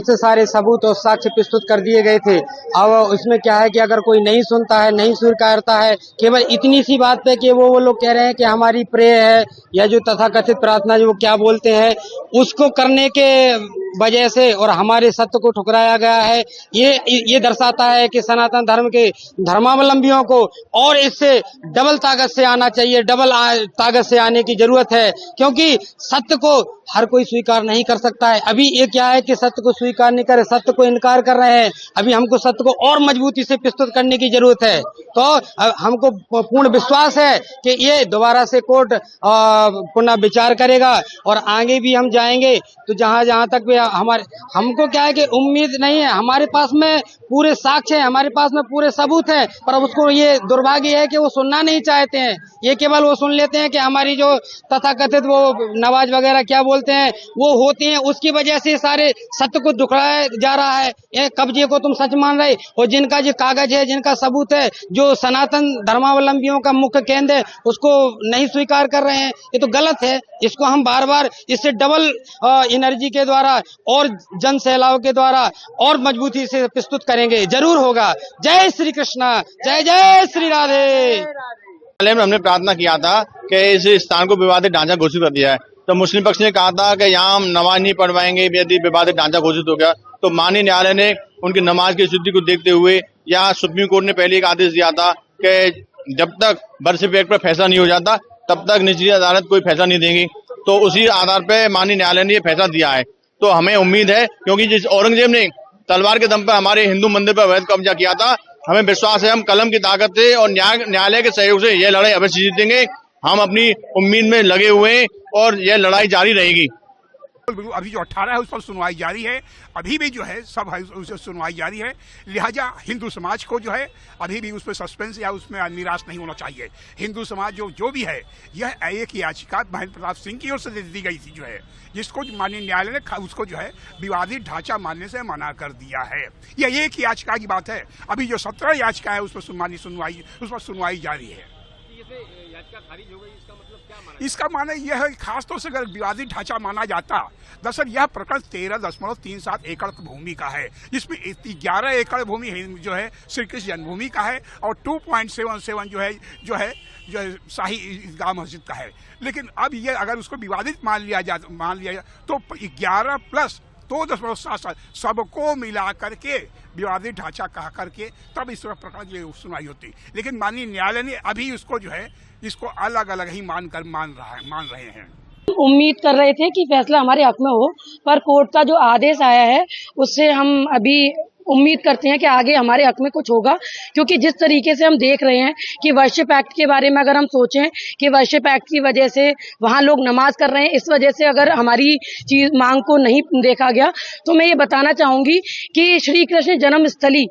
से सारे सबूत और साक्ष्य प्रस्तुत कर दिए गए थे। अब उसमें क्या है कि अगर कोई नहीं सुनता है, नहीं स्वीकारता है, केवल इतनी सी बात पे कि वो लोग कह रहे हैं कि हमारी प्रे है या जो तथाकथित प्रार्थना जो वो क्या बोलते हैं उसको करने के वजह से और हमारे सत्य को ठुकराया गया है। ये दर्शाता है कि सनातन धर्म के धर्मावलंबियों को और इससे डबल ताकत से आना चाहिए, डबल ताकत से आने की जरूरत है, क्योंकि सत्य को हर कोई स्वीकार नहीं कर सकता है। अभी ये क्या है कि सत्य को स्वीकार नहीं करे, सत्य को इनकार कर रहे हैं। अभी हमको सत्य को और मजबूती से प्रस्तुत करने की जरूरत है। तो हमको पूर्ण विश्वास है कि ये दोबारा से कोर्ट पुनः विचार करेगा और आगे भी हम जाएंगे। तो जहां तक भी हमको क्या है कि उम्मीद नहीं है, हमारे पास में पूरे साक्ष्य है, हमारे पास में पूरे सबूत हैं, पर उसको ये दुर्भाग्य है कि वो सुनना नहीं चाहते हैं। ये केवल वो सुन लेते हैं कि हमारी जो तथाकथित वो नमाज वगैरह क्या बोलते हैं वो होती हैं, उसकी वजह से सारे सत्य को दुखड़ाया जा रहा है। ये कब्जे को तुम सच मान रहे और जिनका जो कागज है, जिनका सबूत है, जो सनातन धर्मावलंबियों का मुख्य केंद्र है, उसको नहीं स्वीकार कर रहे हैं। ये तो गलत है। इसको हम बार बार इससे डबल एनर्जी के द्वारा और जन सैलाव के द्वारा और मजबूती से प्रस्तुत करेंगे। जरूर होगा। जय श्री कृष्णा, जय जय श्री राधे। हमने प्रार्थना किया था कि इस स्थान को विवादित ढांचा घोषित कर दिया है, तो मुस्लिम पक्ष ने कहा था कि यहाँ हम नमाज नहीं पढ़वाएंगे यदि विवादित ढांचा घोषित हो गया। तो माननीय न्यायालय ने उनकी नमाज की स्थिति को देखते हुए यहाँ सुप्रीम कोर्ट ने पहले एक आदेश दिया था कि जब तक बर्थ एक्ट पर फैसला नहीं हो जाता तब तक निचली अदालत कोई फैसला नहीं देगी। तो उसी आधार पर माननीय न्यायालय ने ये फैसला दिया है। तो हमें उम्मीद है, क्योंकि जिस औरंगजेब ने तलवार के दम पर हमारे हिंदू मंदिर पर अवैध कब्जा किया था, हमें विश्वास है हम कलम की ताकत से और न्यायालय के सहयोग से यह लड़ाई अवश्य जीतेंगे। हम अपनी उम्मीद में लगे हुए हैं और यह लड़ाई जारी रहेगी। अभी जो 18 है उस पर सुनवाई जारी है, अभी भी जो है सब है उस सुनवाई जारी है। लिहाजा हिंदू समाज को जो है अभी भी उस पर सस्पेंस या उसमें निराश नहीं होना चाहिए। हिंदू समाज जो भी है, यह एक याचिका महेंद्र प्रताप सिंह की ओर से दे दी गई थी जो है, जिसको माननीय न्यायालय ने उसको जो है विवादित ढांचा मानने से मना कर दिया है। यह एक याचिका की बात है। अभी जो 17 याचिका है उस पर सुनवाई जारी है। याचिका खारिज हो गई, इसका मतलब क्या माना? इसका माने यह है, खासतौर से अगर विवादित ढांचा माना जाता, दरअसल यह प्रकरण 13.37 एकड़ भूमि का है, जिसमें 11 एकड़ भूमि जो है श्री कृष्ण जन्मभूमि का है और 2.77 जो है शाही ईदगाह मस्जिद का है। लेकिन अब ये अगर उसको विवादित मान लिया जाए तो 11 प्लस 2.77 सबको मिला करके विवादित ढांचा कहा करके तब इस प्रकार की सुनवाई होती। लेकिन माननीय न्यायालय ने अभी उसको जो है इसको अलग अलग ही मान रहे हैं। उम्मीद कर रहे थे कि फैसला हमारे हक में हो, पर कोर्ट का जो आदेश आया है उससे हम अभी उम्मीद करते हैं कि आगे हमारे हक में कुछ होगा, क्योंकि जिस तरीके से हम देख रहे हैं कि वर्शिप एक्ट के बारे में अगर हम सोचें कि वर्शिप एक्ट की वजह से वहाँ लोग नमाज कर रहे हैं, इस वजह से अगर हमारी चीज मांग को नहीं देखा गया, तो मैं ये बताना चाहूंगी कि श्री कृष्ण जन्मस्थली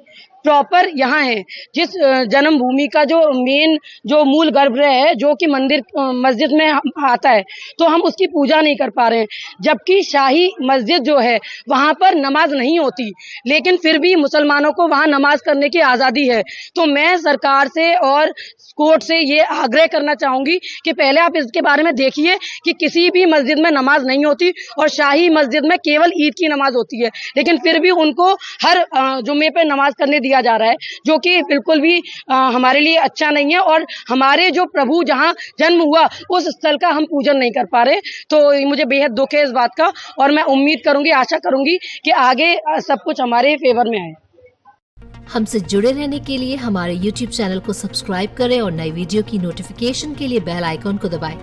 प्रॉपर यहाँ है, जिस जन्मभूमि का जो मेन जो मूल गर्भगृह है जो कि मस्जिद में आता है, तो हम उसकी पूजा नहीं कर पा रहे हैं, जबकि शाही मस्जिद जो है वहाँ पर नमाज नहीं होती, लेकिन फिर भी मुसलमानों को वहाँ नमाज करने की आज़ादी है। तो मैं सरकार से और कोर्ट से ये आग्रह करना चाहूंगी कि पहले आप इसके बारे में देखिए कि किसी भी मस्जिद में नमाज नहीं होती और शाही मस्जिद में केवल ईद की नमाज होती है, लेकिन फिर भी उनको हर जुम्मे पे नमाज करने दिया जा रहा है, जो कि बिल्कुल भी हमारे लिए अच्छा नहीं है। और हमारे जो प्रभु जहां जन्म हुआ उस स्थल का हम पूजन नहीं कर पा रहे, तो मुझे बेहद दुख है इस बात का। और मैं उम्मीद करूंगी, आशा करूंगी कि आगे सब कुछ हमारे फेवर में आए। हमसे जुड़े रहने के लिए हमारे YouTube चैनल को सब्सक्राइब करें और नई वीडियो की नोटिफिकेशन के लिए बेल आइकॉन को दबाएं।